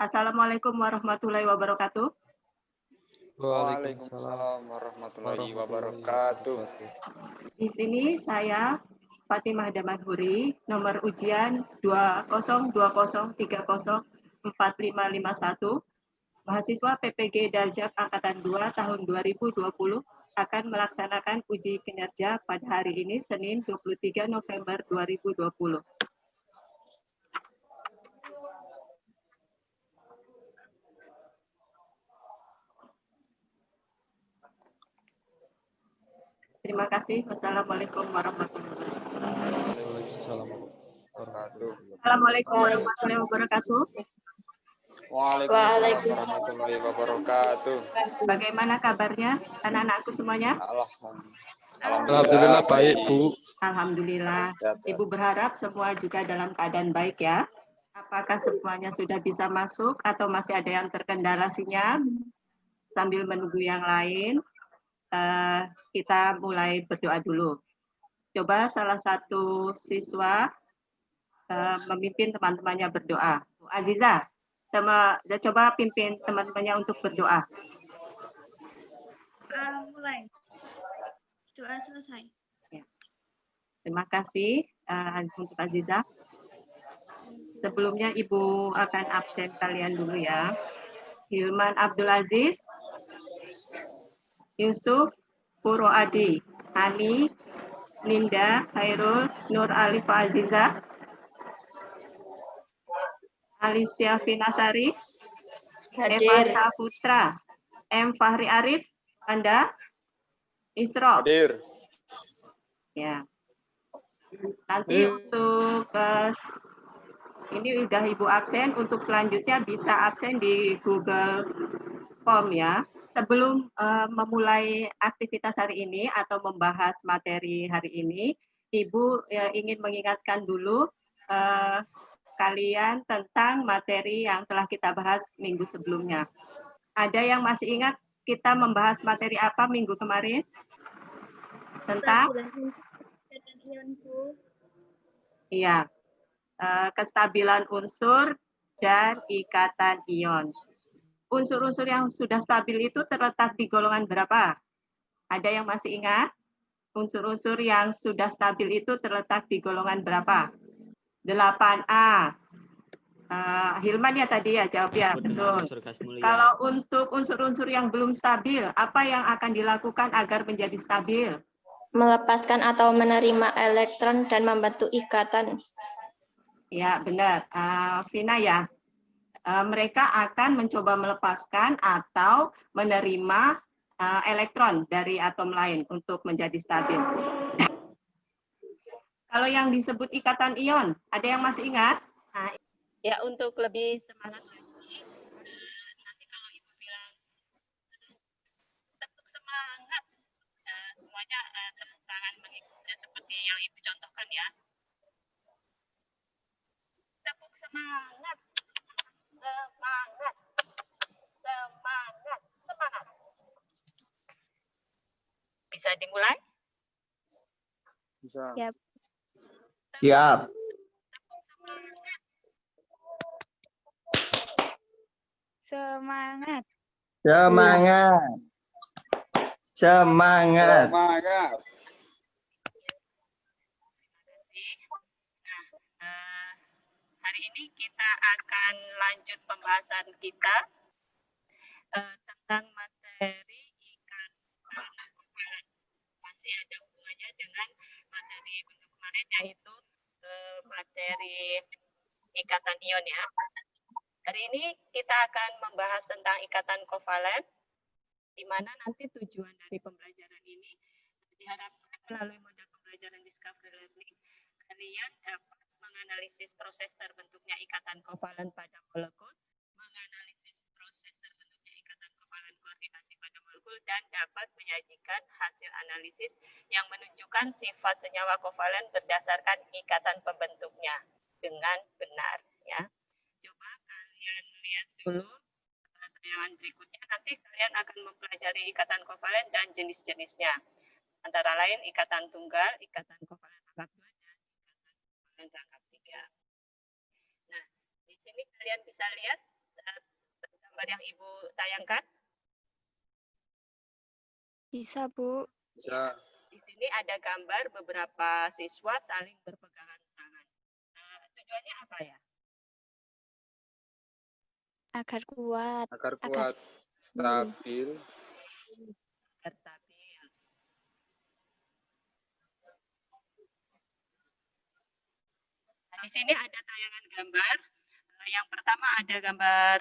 Assalamualaikum warahmatullahi wabarakatuh. Waalaikumsalam warahmatullahi wabarakatuh. Di sini saya Fatimah Damanhuri, nomor ujian 2020304551, mahasiswa PPG Darjab Angkatan 2 tahun 2020 akan melaksanakan uji kinerja pada hari ini Senin 23 November 2020. Terima kasih. Wassalamualaikum warahmatullahi wabarakatuh. Assalamualaikum warahmatullahi wabarakatuh. Waalaikumsalam warahmatullahi wabarakatuh. Bagaimana kabarnya anak-anakku semuanya? Alhamdulillah baik, Bu. Alhamdulillah. Ibu berharap semua juga dalam keadaan baik ya. Apakah semuanya sudah bisa masuk atau masih ada yang terkendala sinyal? Sambil menunggu yang lain, kita mulai berdoa dulu. Coba salah satu siswa memimpin teman-temannya berdoa. Bu Aziza, coba pimpin teman-temannya untuk berdoa. Mulai. Doa selesai. Ya. Terima kasih untuk Aziza. Sebelumnya Ibu akan absen kalian dulu ya. Hilman Abdul Aziz, Yusuf Puro Adi, Ani, Linda, Khairul, Nur Alif Aziza, Alicia Finasari, Eva Saputra, M. Fahri Arif, Anda, Isro. Hadir. Ya. Nanti untuk ini udah Ibu absen, untuk selanjutnya bisa absen di Google Form ya. Sebelum memulai aktivitas hari ini atau membahas materi hari ini, Ibu ingin mengingatkan dulu kalian tentang materi yang telah kita bahas minggu sebelumnya. Ada yang masih ingat kita membahas materi apa minggu kemarin? Tentang? Iya, kestabilan unsur dan ikatan ion. Unsur-unsur yang sudah stabil itu terletak di golongan berapa? Ada yang masih ingat? Unsur-unsur yang sudah stabil itu terletak di golongan berapa? 8A. Hilman ya tadi ya jawab ya, betul. Kalau untuk unsur-unsur yang belum stabil, apa yang akan dilakukan agar menjadi stabil? Melepaskan atau menerima elektron dan membentuk ikatan. Ya, benar. Vina ya. Mereka akan mencoba melepaskan atau menerima elektron dari atom lain untuk menjadi stabil. Kalau yang disebut ikatan ion, ada yang masih ingat? Nah, ya untuk lebih semangat lagi, nanti kalau Ibu bilang tepuk semangat, semuanya tepuk tangan mengikuti seperti yang Ibu contohkan ya. Tepuk semangat. Semangat, semangat, semangat. Bisa dimulai? Bisa. Siap. Siap. Semangat. Semangat. Semangat. Semangat. Hari ini kita akan lanjut pembahasan kita tentang materi ikatan kovalent. Masih ada hubungannya dengan materi minggu kemarin yaitu materi ikatan ion ya. Hari ini kita akan membahas tentang ikatan kovalen, di mana nanti tujuan dari pembelajaran ini diharapkan melalui model pembelajaran discovery learning, kalian dapat menganalisis proses terbentuknya ikatan kovalen pada molekul, menganalisis proses terbentuknya ikatan kovalen koordinasi pada molekul, dan dapat menyajikan hasil analisis yang menunjukkan sifat senyawa kovalen berdasarkan ikatan pembentuknya dengan benar ya. Coba kalian lihat dulu tayangan berikutnya, nanti kalian akan mempelajari ikatan kovalen dan jenis-jenisnya. Antara lain ikatan tunggal, ikatan kovalen rangkap 2, dan ikatan kovalen rangkap 3. Nah, di sini kalian bisa lihat gambar yang Ibu tayangkan? Bisa, Bu. Bisa. Di sini ada gambar beberapa siswa saling berpegangan tangan. Tujuannya apa ya? Agar kuat. Agar Agar kuat, stabil. Agar stabil. Nah, di sini ada tayangan gambar. Yang pertama ada gambar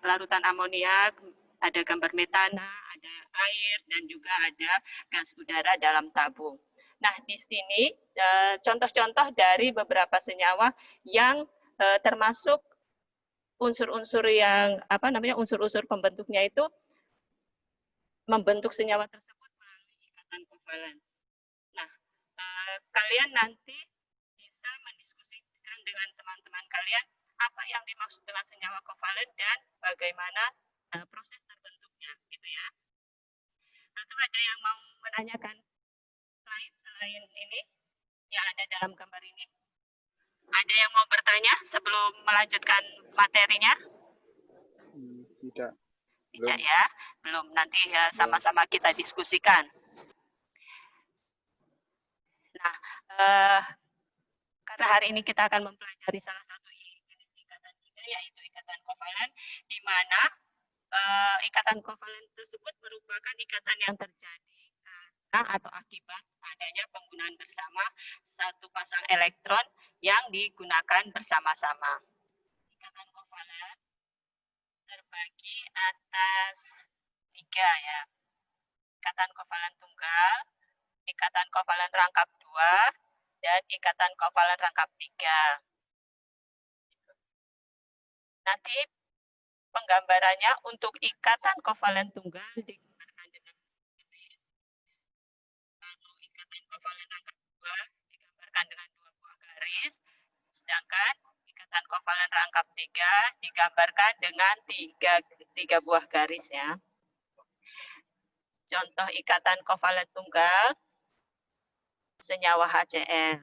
larutan amoniak, ada gambar metana, ada air, dan juga ada gas udara dalam tabung. Nah, di sini contoh-contoh dari beberapa senyawa yang termasuk unsur-unsur yang unsur-unsur pembentuknya itu membentuk senyawa tersebut melalui ikatan kovalen. Nah, kalian nanti bisa mendiskusikan dengan teman-teman kalian apa yang dimaksud dengan senyawa kovalen dan bagaimana proses terbentuknya, gitu ya. Atau ada yang mau menanyakan selain ini yang ada dalam gambar ini? Ada yang mau bertanya sebelum melanjutkan materinya? Tidak. Tidak ya, belum. Nanti ya sama-sama kita diskusikan. Nah, karena hari ini kita akan mempelajari salah satu jenis ikatan juga, yaitu ikatan kovalen, di mana ikatan kovalen tersebut merupakan ikatan yang terjadi karena atau akibat adanya penggunaan bersama satu pasang elektron yang digunakan bersama-sama. Ikatan kovalen terbagi atas 3 ya. Ikatan kovalen tunggal, ikatan kovalen rangkap 2, dan ikatan kovalen rangkap 3. Nanti penggambarannya untuk ikatan kovalen tunggal digambarkan dengan kalau ikatan kovalen rangkap 2 digambarkan dengan 2 buah garis, sedangkan ikatan kovalen rangkap 3 digambarkan dengan 3 buah garis ya. Contoh ikatan kovalen tunggal, senyawa HCl.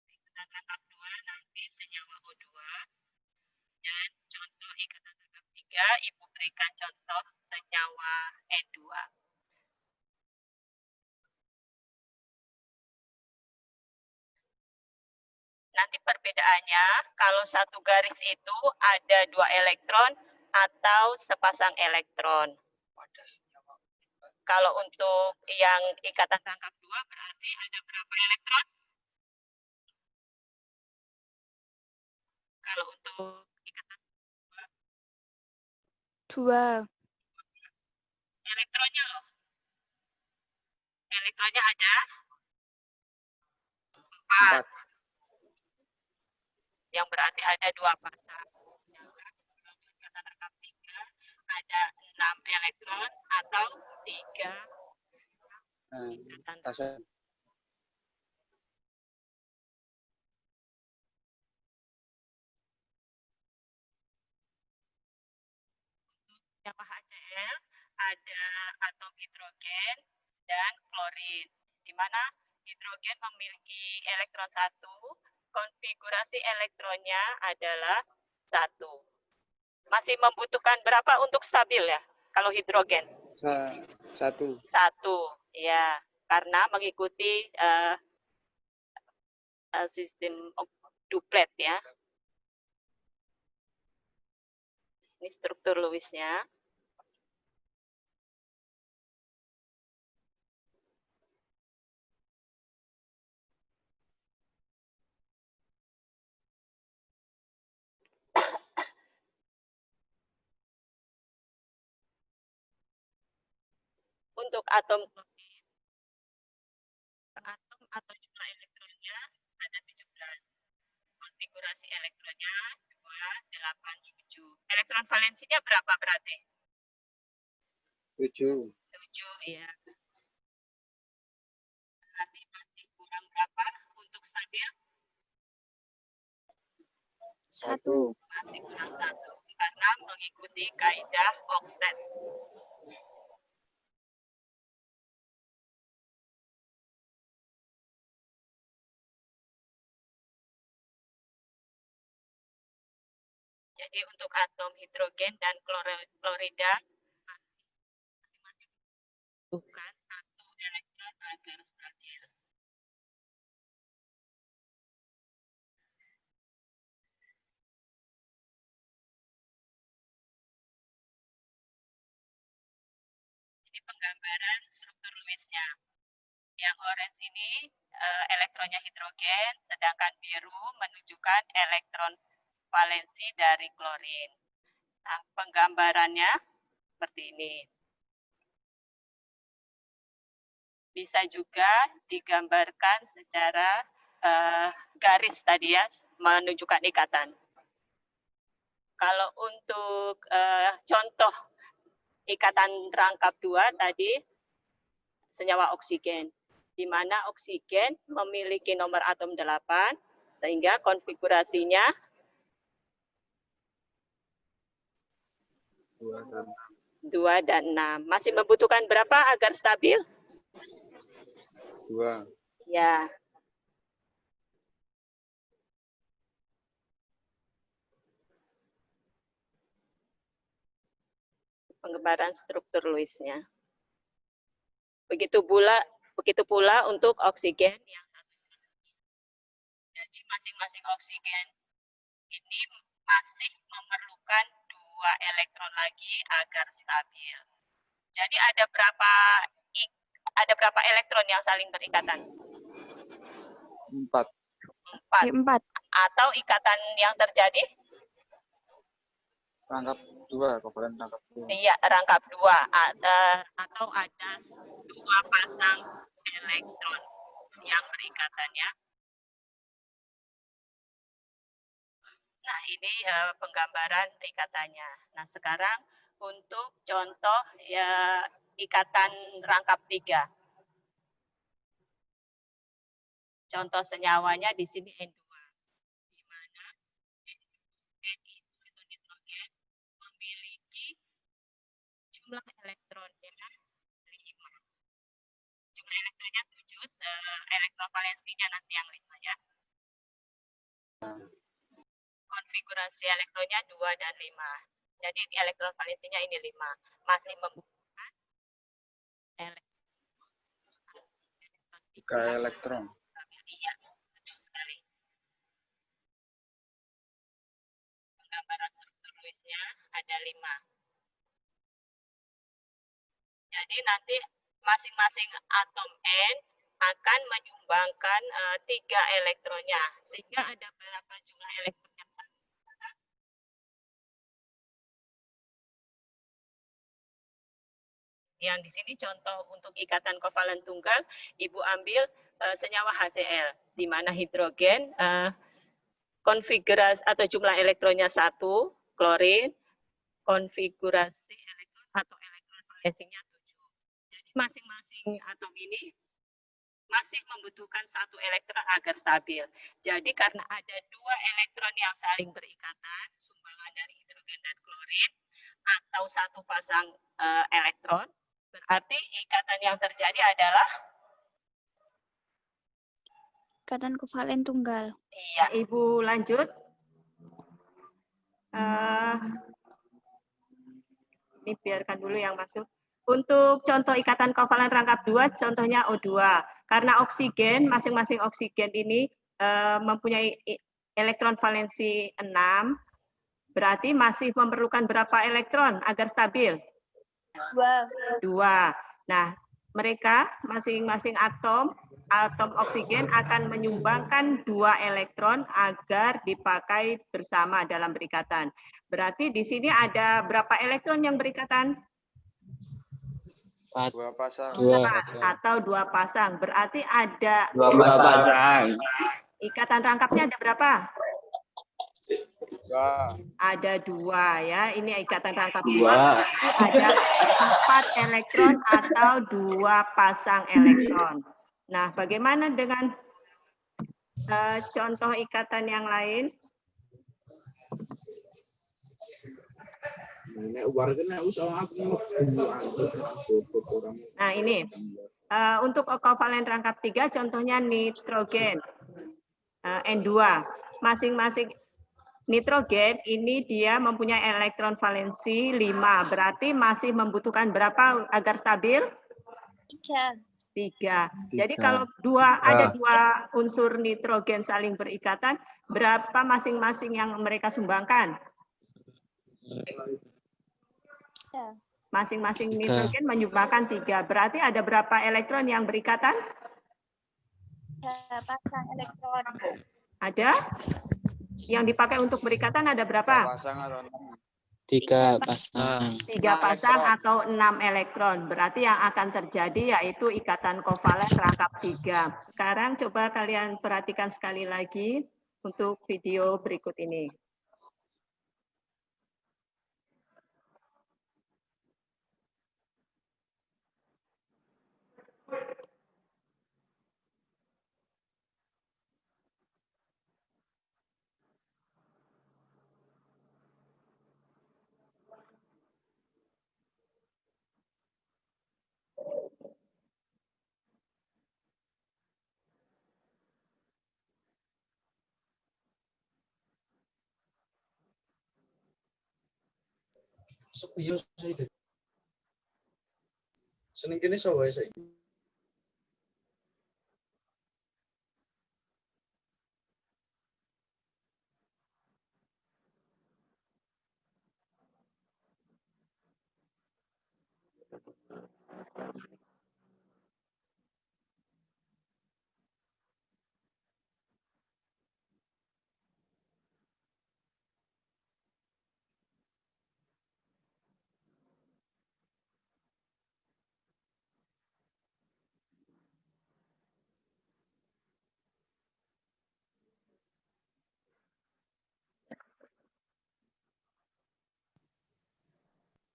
Ikatan rangkap 2 nanti senyawa O2. Dan contoh ikatan rangkap 3, Ibu berikan contoh senyawa N2. Nanti perbedaannya, kalau satu garis itu ada 2 elektron atau sepasang elektron. Kalau untuk yang ikatan rangkap 2 berarti ada berapa elektron? Kalau untuk ikatan 2. elektronnya loh. Elektronnya ada 4. Yang berarti ada 2 pasang. Ikatan rangkap 3 ada 6 elektron atau 3 ikatan rangkap. Senyawa HCl ada atom hidrogen dan klorin, di mana hidrogen memiliki elektron 1, konfigurasi elektronnya adalah 1. Masih membutuhkan berapa untuk stabil ya, kalau hidrogen? 1. 1, ya, karena mengikuti sistem duplet ya. Ini struktur Lewisnya. Untuk atom klorin, atom atau jumlah elektronnya ada 17. Konfigurasi elektronnya 2, 8, 7. Elektron valensinya berapa berarti? 7. 7 ya. Berarti masih kurang berapa untuk stabil? 1. Masih kurang 1 karena mengikuti kaidah oktet. Jadi untuk atom hidrogen dan klorida bukan satu elektron agar stabil. Ini penggambaran struktur Lewisnya. Yang orange ini elektronnya hidrogen, sedangkan biru menunjukkan elektron valensi dari klorin. Nah, penggambarannya seperti ini. Bisa juga digambarkan secara garis tadi ya, menunjukkan ikatan. Kalau untuk contoh ikatan rangkap 2 tadi, senyawa oksigen, di mana oksigen memiliki nomor atom 8, sehingga konfigurasinya 2 dan 6. Masih membutuhkan berapa agar stabil? 2. Ya. Penggambaran struktur Lewisnya. Begitu pula untuk oksigen yang satu. Jadi masing-masing oksigen ini masih memerlukan 2 elektron lagi agar stabil. Jadi ada berapa elektron yang saling berikatan? 4. 4. 4. Atau ikatan yang terjadi? Rangkap 2, kovalen rangkap 2. Iya, rangkap 2. Atau ada 2 pasang elektron yang berikatan ya. Nah, ini penggambaran ikatannya. Nah, sekarang untuk contoh ya, ikatan rangkap 3. Contoh senyawanya di sini N2. Di mana N itu nitrogen memiliki jumlah elektronnya 5. Jumlah elektronnya 7, elektron valensinya nanti yang 5 ya. Konfigurasi elektronnya 2 dan 5. Jadi elektron valensinya ini 5. Masih membutuhkan 3 elektron. Iya, sekali. Penggambaran struktur Lewisnya ada 5. Jadi nanti masing-masing atom N akan menyumbangkan 3 elektronnya. Sehingga ada berapa jumlah elektron yang sama? Yang di sini contoh untuk ikatan kovalen tunggal, Ibu ambil senyawa HCl, di mana hidrogen konfigurasi atau jumlah elektronnya 1, klorin, konfigurasi elektron atau elektron valensinya 7. Jadi masing-masing atom ini masih membutuhkan 1 elektron agar stabil. Jadi karena ada 2 elektron yang saling berikatan, sumbangan dari hidrogen dan klorin, atau 1 pasang elektron, berarti ikatan yang terjadi adalah Ikatan kovalen tunggal. iya, Ibu lanjut. Ini biarkan dulu yang masuk. Untuk contoh ikatan kovalen rangkap 2, contohnya O2. Karena oksigen, masing-masing oksigen ini mempunyai elektron valensi 6, berarti masih memerlukan berapa elektron agar stabil? 2. Nah, mereka masing-masing atom oksigen akan menyumbangkan 2 elektron agar dipakai bersama dalam berikatan. Berarti di sini ada berapa elektron yang berikatan? 2 pasang. 2. Atau 2 pasang. Berarti ada 2 pasang. ikatan rangkapnya ada berapa? 2. Ada 2 ya. Ini ikatan rangkap 2. 2. Berarti ada 4 elektron atau 2 pasang elektron. Nah, bagaimana dengan contoh ikatan yang lain? Nah, ini. Untuk kovalen rangkap 3, contohnya nitrogen N2. Masing-masing nitrogen ini dia mempunyai elektron valensi 5. Berarti masih membutuhkan berapa agar stabil? 3. 3. Jadi Tiga. kalau ada dua unsur nitrogen saling berikatan, berapa masing-masing yang mereka sumbangkan? Masing-masing nitrogen menyumbangkan 3. Berarti ada berapa elektron yang berikatan? 3 pasang elektron. Ada? Yang dipakai untuk berikatan ada Tiga berapa? pasang atau 6? 3 pasang. 3 pasang atau 6 elektron. Berarti yang akan terjadi yaitu ikatan kovalen rangkap 3. Sekarang coba kalian perhatikan sekali lagi untuk video berikut ini. Seneng kene sawae saiki.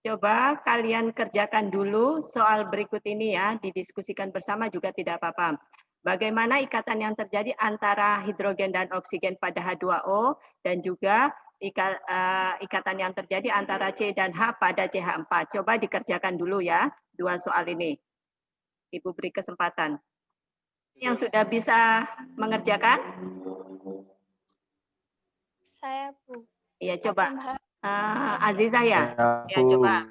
Coba kalian kerjakan dulu soal berikut ini ya, didiskusikan bersama juga tidak apa-apa. Bagaimana ikatan yang terjadi antara hidrogen dan oksigen pada H2O dan juga ikatan yang terjadi antara C dan H pada CH4. Coba dikerjakan dulu ya, dua soal ini. Ibu beri kesempatan. Yang sudah bisa mengerjakan? Saya, Bu. Iya, coba. Atom H, Aziza ya? Ya, Bu. coba.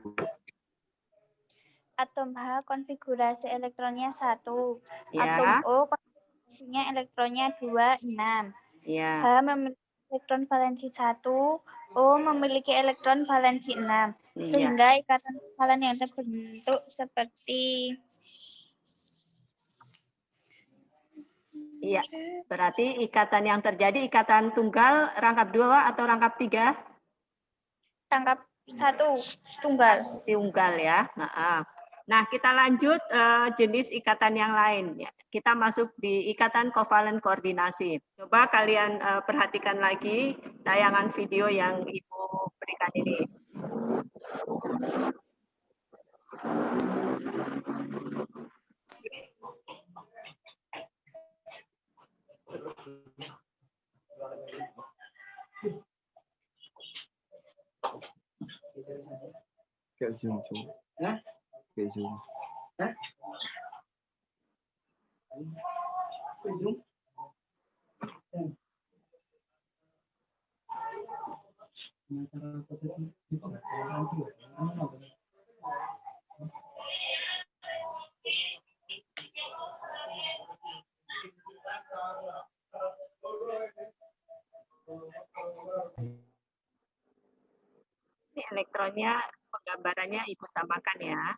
atom H konfigurasi elektronnya 1. Ya. Atom O konfigurasinya elektronnya 2, 6. Ya. H memiliki elektron valensi 1, O memiliki elektron valensi 6. Iya. Sehingga ikatan kovalen yang terbentuk seperti Iya, berarti ikatan yang terjadi ikatan tunggal rangkap 2 atau rangkap 3? rangkap 1 tunggal. Tunggal ya. Nah, kita lanjut jenis ikatan yang lain. Ya. Kita masuk di ikatan kovalen koordinasi. Coba kalian perhatikan lagi tayangan video yang Ibu berikan ini. Kayak Zoom, Zoom. Kayak Zoom. Ini elektronnya, penggambarannya Ibu samakan ya.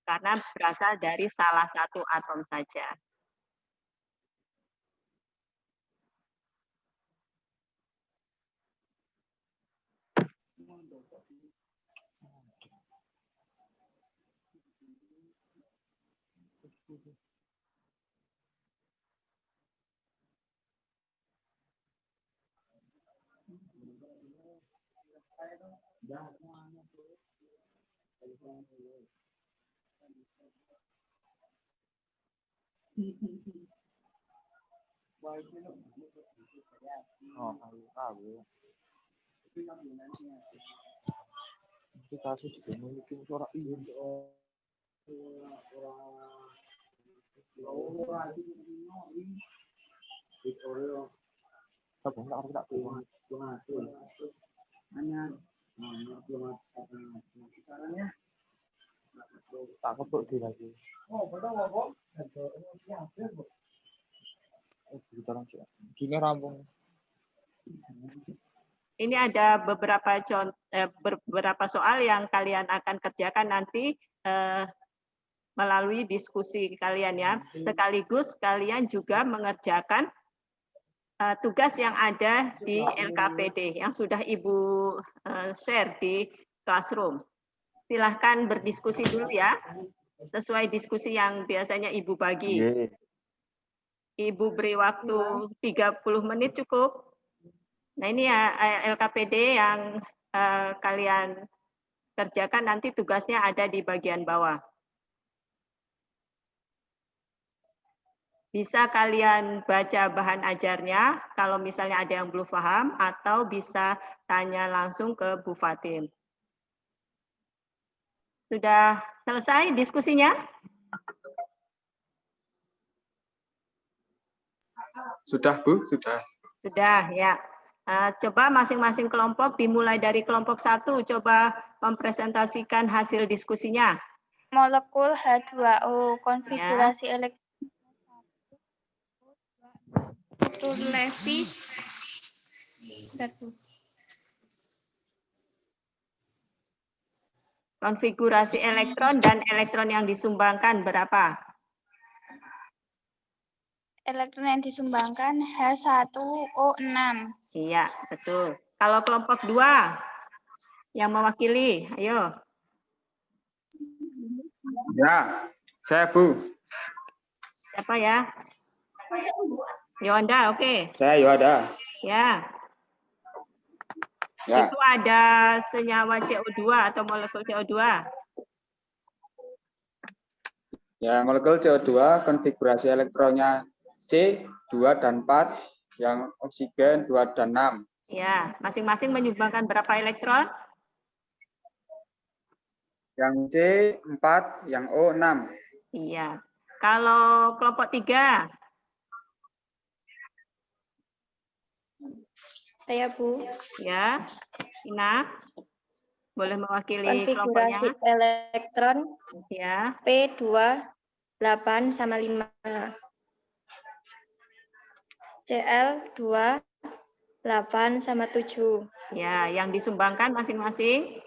Karena berasal dari salah satu atom saja. Oh, tahu. Itu kasus memiliki suara iya. Ini ada beberapa soal yang kalian akan kerjakan nanti melalui diskusi kalian ya. Sekaligus kalian juga mengerjakan tugas yang ada di LKPD yang sudah Ibu share di classroom. Silahkan berdiskusi dulu ya, sesuai diskusi yang biasanya Ibu bagi. Ibu beri waktu 30 menit cukup. Nah ini ya LKPD yang kalian kerjakan nanti tugasnya ada di bagian bawah. Bisa kalian baca bahan ajarnya kalau misalnya ada yang belum paham atau bisa tanya langsung ke Bu Fatin. Sudah selesai diskusinya? Sudah, Bu, sudah. Sudah, ya. Coba masing-masing kelompok dimulai dari kelompok 1, coba mempresentasikan hasil diskusinya. Molekul H2O, konfigurasi elektron Lewis. Konfigurasi elektron dan elektron yang disumbangkan berapa? Elektron yang disumbangkan H1O6. Iya, betul. Kalau kelompok 2 yang mewakili, ayo. Ya, saya, Bu. Siapa ya? Yonda, oke. Saya Yohada. Ya. Ya. Itu ada senyawa CO2 atau molekul CO2. Ya, molekul CO2 konfigurasi elektronnya C, 2 dan 4, yang oksigen 2 dan 6. Ya, masing-masing menyumbangkan berapa elektron? Yang C 4, yang O 6. Iya. Kalau kelompok 3? Saya, Bu. Ya. Ina, boleh mewakili Konfigurasi kelompoknya? elektron Ya. P2 8 sama 5. Cl 2 8 sama 7. Ya, yang disumbangkan masing-masing?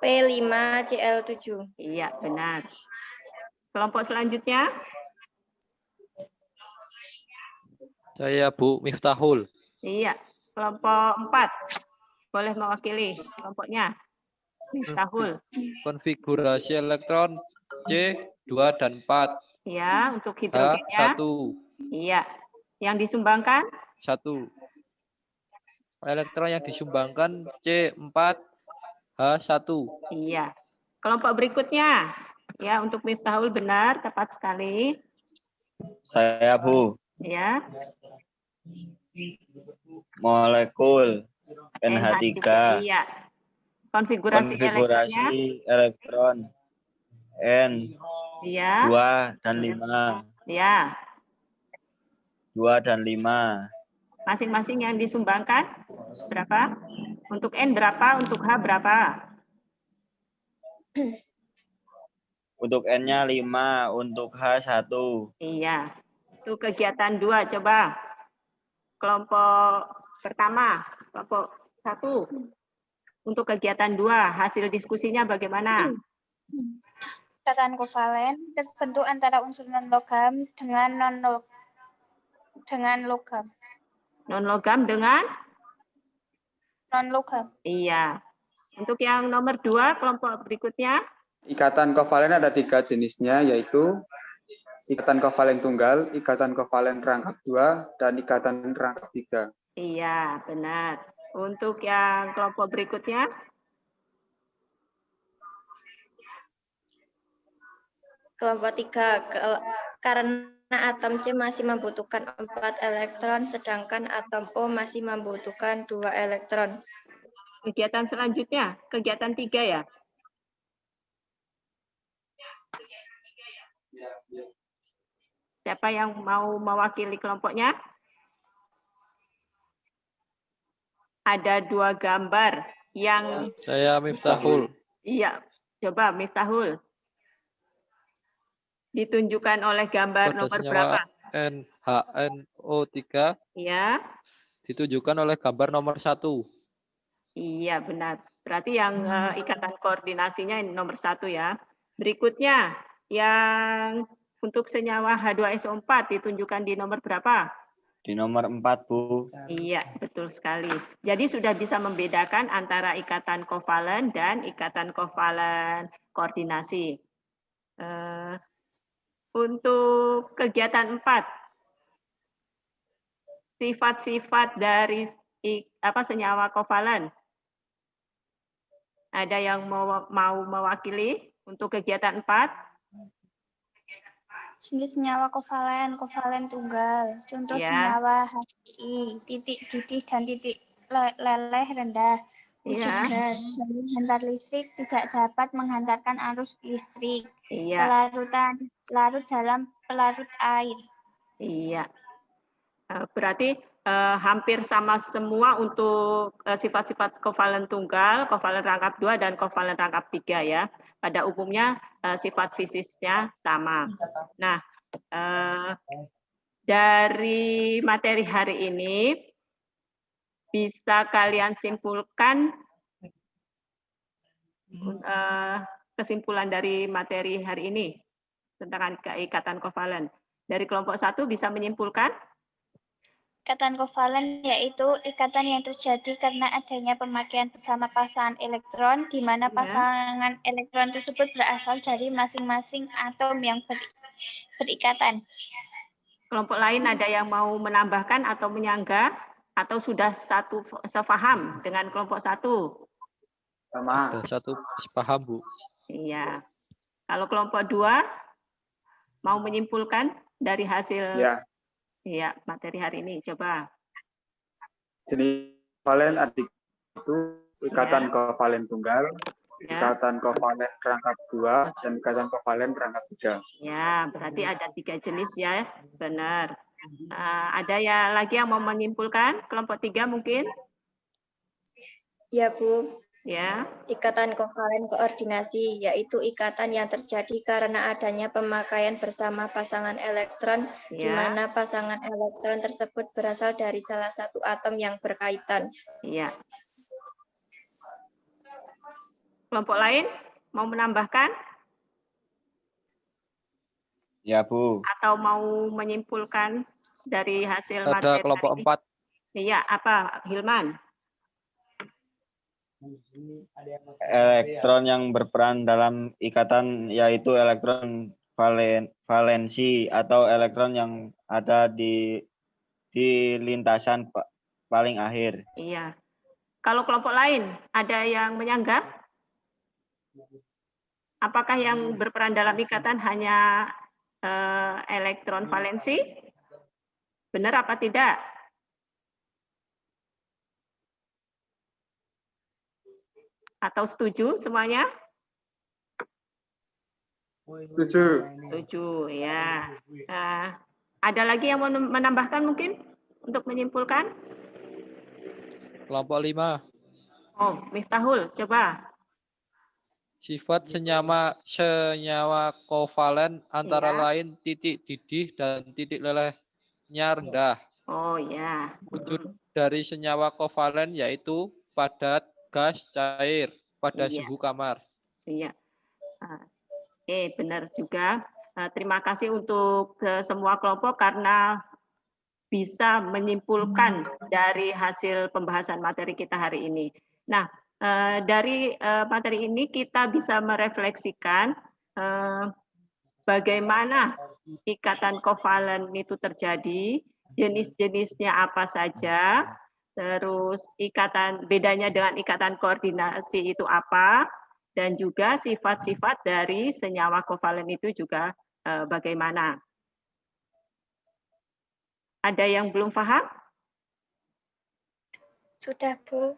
P5 Cl 7. Iya, benar. Kelompok selanjutnya? Saya Bu Miftahul. Iya, kelompok 4. Boleh mewakili kelompoknya? Miftahul. Konfigurasi elektron C 2 dan 4. Ya, untuk hidrogennya? H1. Iya. Yang disumbangkan? 1. Elektron yang disumbangkan C4 H1. Iya. Kelompok berikutnya? Ya, untuk Miftahul benar, tepat sekali. Saya, Bu. Ya. Molekul NH3. Iya. Konfigurasi elektronnya? Elektron N Iya. 2 dan 5. Ya. 2 dan 5. Masing-masing yang disumbangkan berapa? Untuk N berapa? Untuk H berapa? Untuk N-nya 5, untuk H 1. Iya. Itu kegiatan 2. Coba. Kelompok pertama, kelompok 1. Untuk kegiatan 2, hasil diskusinya bagaimana? Ikatan kovalen terbentuk antara unsur non-logam dengan logam. Non-logam dengan? Non-logam. Iya. Untuk yang nomor 2, kelompok berikutnya? Ikatan kovalen ada 3 jenisnya, yaitu ikatan kovalen tunggal, ikatan kovalen rangkap 2, dan ikatan rangkap 3. Iya, benar. Untuk yang kelompok berikutnya? Kelompok 3. Karena atom C masih membutuhkan 4 elektron, sedangkan atom O masih membutuhkan 2 elektron. Kegiatan selanjutnya, kegiatan 3 ya? Siapa yang mau mewakili kelompoknya? ada dua gambar yang Saya Miftahul. iya, coba Miftahul. Ditunjukkan oleh gambar Pada nomor senyawa berapa? NHNO3 Ya, ditunjukkan oleh gambar nomor 1. iya benar. Berarti yang ikatan koordinasinya ini nomor 1 ya. Berikutnya yang untuk senyawa H2SO4 ditunjukkan di nomor berapa? Di nomor 4, Bu. Iya, betul sekali. Jadi sudah bisa membedakan antara ikatan kovalen dan ikatan kovalen koordinasi. Untuk kegiatan 4, sifat-sifat dari senyawa kovalen. Ada yang mau mewakili untuk kegiatan 4? Jenis senyawa kovalen, kovalen tunggal. Contoh Ya. senyawa HCl, titik didih dan titik leleh rendah. Wujud Ya. gas, jalur hantar listrik tidak dapat menghantarkan arus listrik. Iya. Larut dalam pelarut air. Iya. Berarti hampir sama semua untuk sifat-sifat kovalen tunggal, kovalen rangkap 2, dan kovalen rangkap 3 ya. Pada umumnya sifat fisisnya sama. Nah, dari materi hari ini bisa kalian simpulkan kesimpulan dari materi hari ini tentang ikatan kovalen. Dari kelompok 1 bisa menyimpulkan? Ikatan kovalen yaitu ikatan yang terjadi karena adanya pemakaian bersama pasangan elektron, di mana pasangan elektron tersebut berasal dari masing-masing atom yang berikatan. Kelompok lain ada yang mau menambahkan atau menyanggah, atau sudah sefaham dengan kelompok 1? Sama. Ada satu paham, Bu. Iya. Kalau kelompok 2 mau menyimpulkan dari hasil materi hari ini, coba. Jenis kovalen itu ikatan kovalen tunggal, ikatan kovalen rangkap 2, dan ikatan kovalen rangkap 3. Ya, berarti ada 3 jenis ya, benar. Ada ya lagi yang mau menyimpulkan? Kelompok 3 mungkin? Ya, Bu. Ya. Ikatan kovalen koordinasi yaitu ikatan yang terjadi karena adanya pemakaian bersama pasangan elektron, di mana pasangan elektron tersebut berasal dari salah satu atom yang berkaitan. Iya. Kelompok lain mau menambahkan? Ya, Bu. Atau mau menyimpulkan dari hasil Ada materi kelompok 4. Iya, apa Hilman? Elektron yang berperan dalam ikatan yaitu elektron valensi atau elektron yang ada di lintasan paling akhir. Iya. Kalau kelompok lain ada yang menyanggah? Apakah yang berperan dalam ikatan hanya elektron valensi? Benar apa tidak? Atau setuju semuanya? Setuju, ya. Ada lagi yang mau menambahkan mungkin untuk menyimpulkan? Kelompok 5. Oh, Miftahul, coba. Sifat senyawa kovalen antara lain titik didih dan titik lelehnya rendah. Oh ya. Wujud dari senyawa kovalen yaitu padat, gas, cair pada suhu kamar. Iya. Benar juga. Terima kasih untuk semua kelompok karena bisa menyimpulkan dari hasil pembahasan materi kita hari ini. Nah, dari materi ini kita bisa merefleksikan bagaimana ikatan kovalen itu terjadi, jenis-jenisnya apa saja, terus bedanya dengan ikatan koordinasi itu apa, dan juga sifat-sifat dari senyawa kovalen itu juga bagaimana. Ada yang belum paham? Sudah, Bu.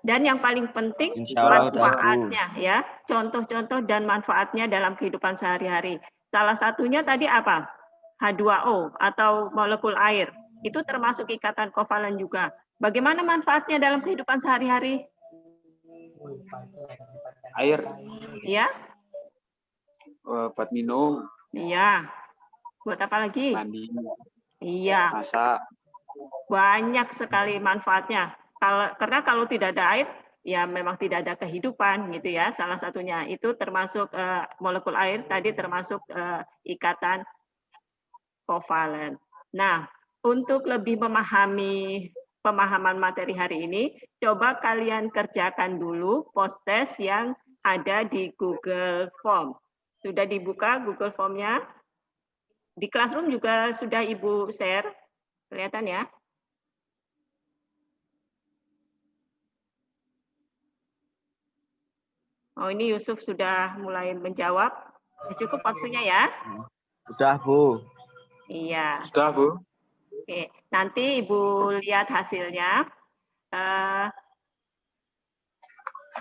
Dan yang paling penting Insyaallah manfaatnya ya, contoh-contoh dan manfaatnya dalam kehidupan sehari-hari. Salah satunya tadi apa? H2O atau molekul air. Itu termasuk ikatan kovalen juga. Bagaimana manfaatnya dalam kehidupan sehari-hari? Air Ya, buat minum, iya. Buat apa lagi? mandi, Iya, masak. banyak sekali manfaatnya. Karena kalau tidak ada air, ya memang tidak ada kehidupan gitu ya. Salah satunya itu termasuk molekul air tadi termasuk ikatan kovalen. Nah, untuk lebih memahami pemahaman materi hari ini, coba kalian kerjakan dulu post-test yang ada di Google Form. Sudah dibuka Google Form-nya? Di Classroom juga sudah Ibu share. Kelihatan ya? Oh, ini Yusuf sudah mulai menjawab. Cukup waktunya ya? Sudah, Bu. Iya. Sudah, Bu. Oke, nanti Ibu lihat hasilnya.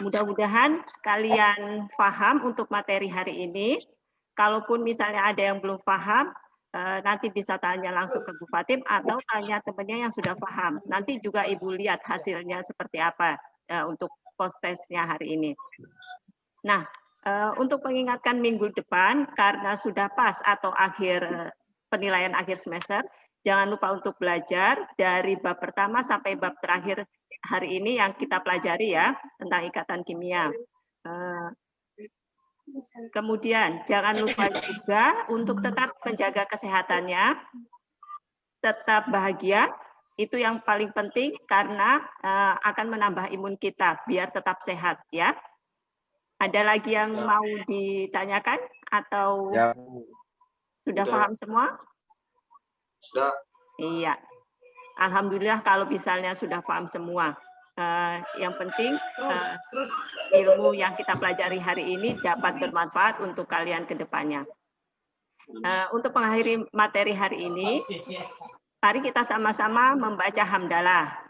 Mudah-mudahan kalian paham untuk materi hari ini. Kalaupun misalnya ada yang belum paham, nanti bisa tanya langsung ke Bu Fatim atau tanya temannya yang sudah paham. Nanti juga Ibu lihat hasilnya seperti apa untuk post-testnya hari ini. Nah, untuk mengingatkan minggu depan, karena sudah pas atau penilaian akhir semester, jangan lupa untuk belajar dari bab pertama sampai bab terakhir hari ini yang kita pelajari ya, tentang ikatan kimia. Kemudian, jangan lupa juga untuk tetap menjaga kesehatannya, tetap bahagia, itu yang paling penting karena akan menambah imun kita, biar tetap sehat ya. Ada lagi yang mau ditanyakan atau Ya. sudah paham semua? Sudah. Iya. Alhamdulillah kalau misalnya sudah paham semua. Yang penting ilmu yang kita pelajari hari ini dapat bermanfaat untuk kalian ke depannya. Untuk mengakhiri materi hari ini, mari kita sama-sama membaca hamdalah.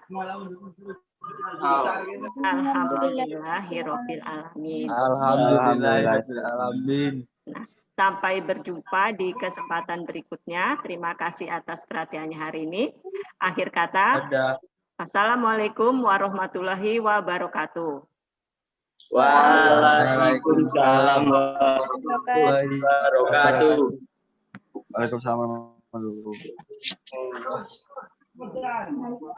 Alhamdulillahirabbil alamin. Alhamdulillahirabbil alamin. Nah, sampai berjumpa di kesempatan berikutnya. Terima kasih atas perhatiannya hari ini. Akhir kata, Assalamualaikum warahmatullahi wabarakatuh. Waalaikumsalam warahmatullahi wabarakatuh. Waalaikumsalam warahmatullahi wabarakatuh.